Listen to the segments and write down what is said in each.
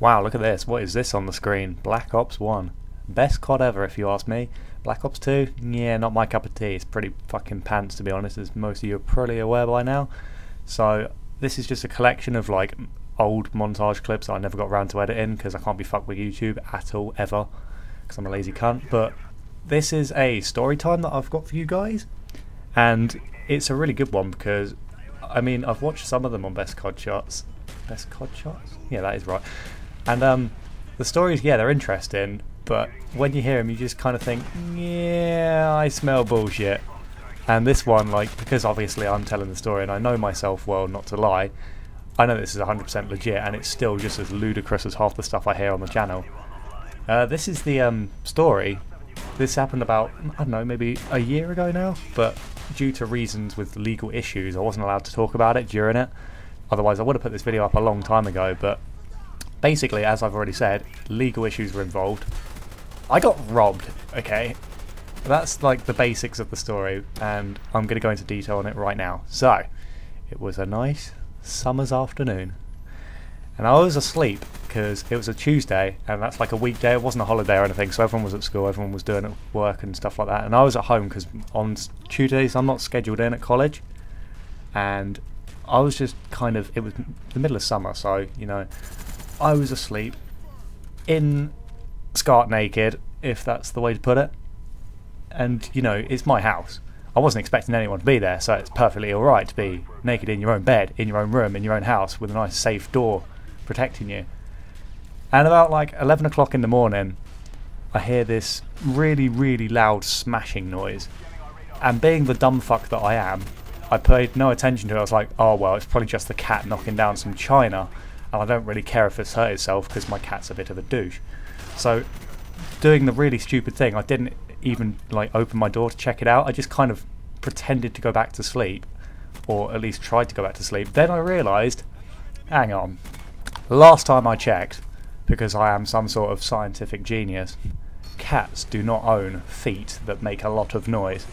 Wow, look at this. What is this on the screen? Black Ops 1. Best COD ever, if you ask me. Black Ops 2? Yeah, not my cup of tea. It's pretty fucking pants, to be honest, as most of you are probably aware by now. So, this is just a collection of, like, old montage clips that I never got around to editing, because I can't be fucked with YouTube at all, ever, because I'm a lazy cunt. But this is a story time that I've got for you guys, and it's a really good one, because, I mean, I've watched some of them on Best COD Shots. Best COD Shots? Yeah, that is right. And the stories, yeah, they're interesting, but when you hear them, you just kind of think, yeah, I smell bullshit. And this one, like, because obviously I'm telling the story and I know myself well not to lie, I know this is 100% legit, and it's still just as ludicrous as half the stuff I hear on the channel. This is the story. This happened about, I don't know, maybe a year ago now, but due to reasons with legal issues, I wasn't allowed to talk about it during it. Otherwise, I would have put this video up a long time ago, but basically, as I've already said, legal issues were involved. I got robbed, okay? That's like the basics of the story, and I'm going to go into detail on it right now. So, it was a nice summer's afternoon, and I was asleep because it was a Tuesday, and that's like a weekday. It wasn't a holiday or anything, so everyone was at school, everyone was doing work and stuff like that, and I was at home because on Tuesdays I'm not scheduled in at college, and I was just kind of, it was the middle of summer, so, you know, I was asleep, in scarf naked, if that's the way to put it, and, you know, it's my house. I wasn't expecting anyone to be there, so it's perfectly alright to be naked in your own bed, in your own room, in your own house, with a nice safe door protecting you. And about like 11 o'clock in the morning, I hear this really, really loud smashing noise, and being the dumb fuck that I am, I paid no attention to it. I was like, oh well, it's probably just the cat knocking down some china, and I don't really care if it's hurt itself because my cat's a bit of a douche. So, doing the really stupid thing, I didn't even like open my door to check it out. I just kind of pretended to go back to sleep, or at least tried to go back to sleep. Then I realised, hang on, last time I checked, because I am some sort of scientific genius, cats do not own feet that make a lot of noise.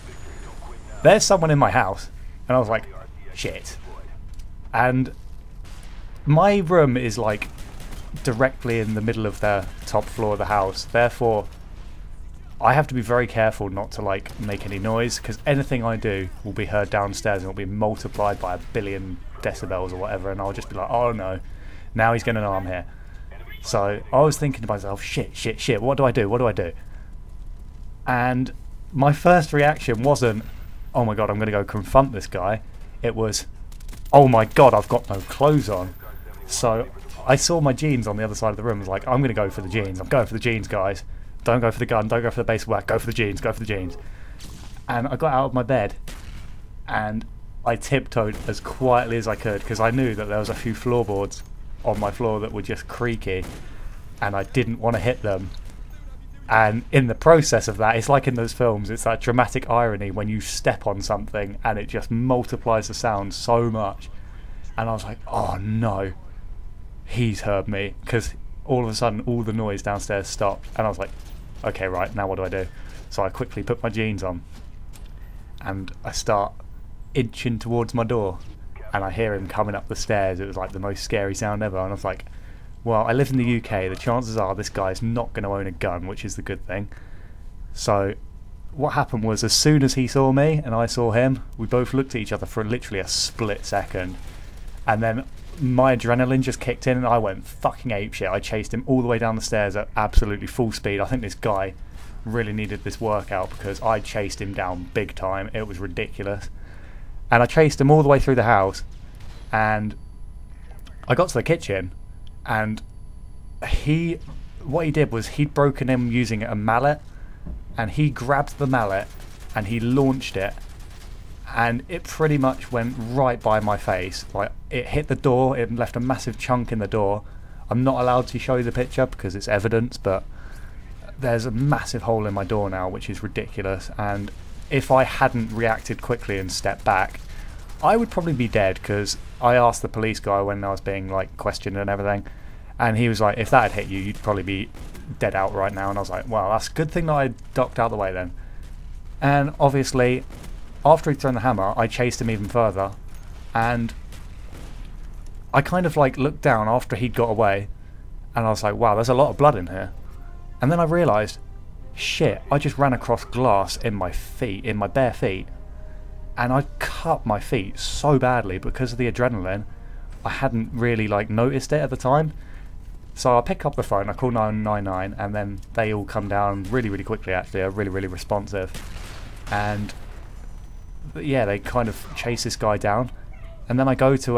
There's someone in my house, and I was like, shit. And my room is like directly in the middle of the top floor of the house, therefore I have to be very careful not to like make any noise, because anything I do will be heard downstairs and will be multiplied by 1 billion decibels or whatever, and I'll just be like, oh no, now he's going to know I'm here. So I was thinking to myself, shit, what do I do? And my first reaction wasn't, oh my god, I'm going to go confront this guy. It was, oh my god, I've got no clothes on. So I saw my jeans on the other side of the room. I was like, I'm going to go for the jeans. I'm going for the jeans, guys. Don't go for the gun. Don't go for the baseball bat. Go for the jeans. Go for the jeans. And I got out of my bed, and I tiptoed as quietly as I could, because I knew that there was a few floorboards on my floor that were just creaky, and I didn't want to hit them. And in the process of that, it's like in those films, it's that dramatic irony when you step on something and it just multiplies the sound so much. And I was like, oh no, he's heard me, because all of a sudden all the noise downstairs stopped, and I was like, okay, right, now what do I do? So I quickly put my jeans on, and I start inching towards my door, and I hear him coming up the stairs. It was like the most scary sound ever, and I was like, well, I live in the UK, the chances are this guy's not going to own a gun, which is the good thing. So what happened was, as soon as he saw me and I saw him, we both looked at each other for literally a split second, and then my adrenaline just kicked in and I went fucking apeshit. I chased him all the way down the stairs at absolutely full speed. I think this guy really needed this workout, because I chased him down big time. It was ridiculous. And I chased him all the way through the house, and I got to the kitchen, and what he did was he'd broken in using a mallet, and he grabbed the mallet and he launched it, and it pretty much went right by my face. Like, it hit the door, it left a massive chunk in the door. I'm not allowed to show you the picture because it's evidence, but there's a massive hole in my door now, which is ridiculous. And if I hadn't reacted quickly and stepped back, I would probably be dead, because I asked the police guy when I was being like questioned and everything, and he was like, if that had hit you, you'd probably be dead out right now. And I was like, well, that's a good thing that I ducked out the way then. And obviously, after he'd thrown the hammer, I chased him even further, and I kind of like looked down after he'd got away, And I was like, wow, there's a lot of blood in here. And then I realised, shit, I just ran across glass in my feet, in my bare feet. And I cut my feet so badly because of the adrenaline. I hadn't really like noticed it at the time. So I pick up the phone, I call 999, and then they all come down really, really quickly actually, are really, really responsive. And yeah, they kind of chase this guy down. And then I go to,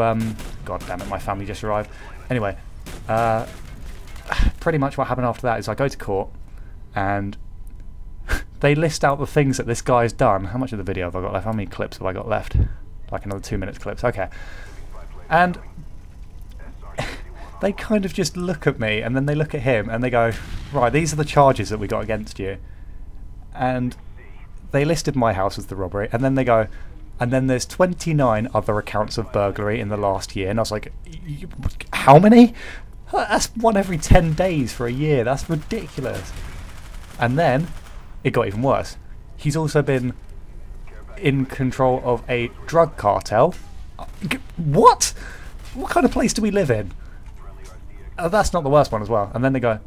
god damn it, my family just arrived. Anyway, pretty much what happened after that is I go to court, and they list out the things that this guy's done. How much of the video have I got left? How many clips have I got left? Like another 2 minutes clips, okay. And they kind of just look at me, and then they look at him, and they go, right, these are the charges that we got against you. And they listed my house as the robbery, and then they go, and then there's 29 other accounts of burglary in the last year. And I was like, how many? That's one every 10 days for a year. That's ridiculous. And then it got even worse. He's also been in control of a drug cartel. What? What kind of place do we live in? That's not the worst one as well. And then they go,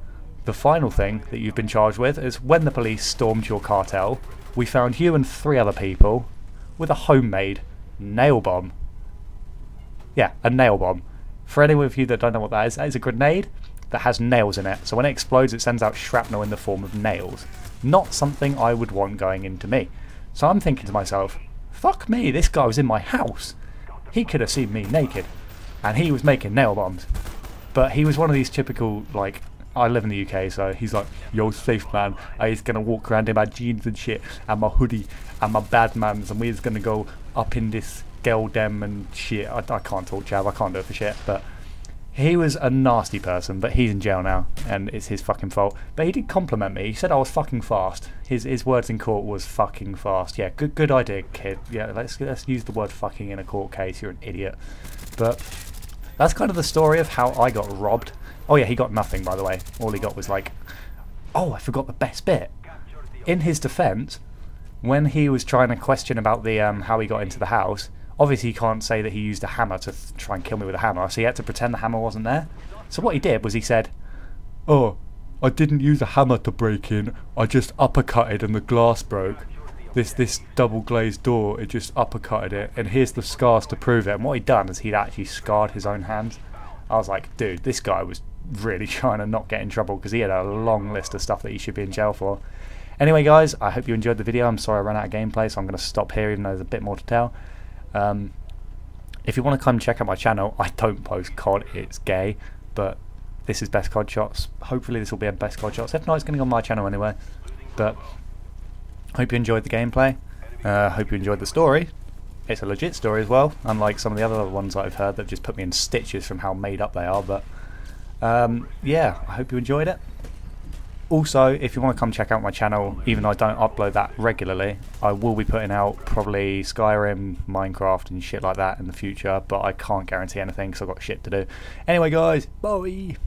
the final thing that you've been charged with is when the police stormed your cartel, we found you and 3 other people with a homemade nail bomb. Yeah, a nail bomb. For any of you that don't know what that is a grenade that has nails in it. So when it explodes, it sends out shrapnel in the form of nails. Not something I would want going into me. So I'm thinking to myself, fuck me, this guy was in my house. He could have seen me naked. And he was making nail bombs. But he was one of these typical, like, I live in the UK, so he's like, yo, safe man, I just gonna walk around in my jeans and shit, and my hoodie, and my bad mans, and we're just gonna go up in this girl dem and shit. I can't talk chav, I can't do it for shit, but he was a nasty person, but he's in jail now, and it's his fucking fault. But he did compliment me, he said I was fucking fast. His words in court was fucking fast. Yeah, good idea, kid. Yeah, let's use the word fucking in a court case, you're an idiot. But that's kind of the story of how I got robbed. Oh yeah, he got nothing, by the way. All he got was like, oh, I forgot the best bit. In his defence, when he was trying to question about the how he got into the house, obviously he can't say that he used a hammer to try and kill me with a hammer, so he had to pretend the hammer wasn't there. So what he did was he said, oh, I didn't use a hammer to break in, I just uppercutted and the glass broke. This double glazed door, it just uppercutted it, and here's the scars to prove it. And what he'd done is he'd actually scarred his own hands. I was like, dude, this guy was really trying to not get in trouble because he had a long list of stuff that he should be in jail for. Anyway guys, I hope you enjoyed the video. I'm sorry I ran out of gameplay, so I'm going to stop here even though there's a bit more to tell. If you want to come check out my channel, I don't post COD, it's gay, but this is Best COD Shots. Hopefully this will be a Best COD Shots. If not, it's going to go on my channel anyway. But hope you enjoyed the gameplay. Hope you enjoyed the story. It's a legit story as well, unlike some of the other ones that I've heard that just put me in stitches from how made up they are. But yeah, I hope you enjoyed it. Also, if you want to come check out my channel, even though I don't upload that regularly, I will be putting out probably Skyrim, Minecraft and shit like that in the future, but I can't guarantee anything because I've got shit to do. Anyway guys, bye!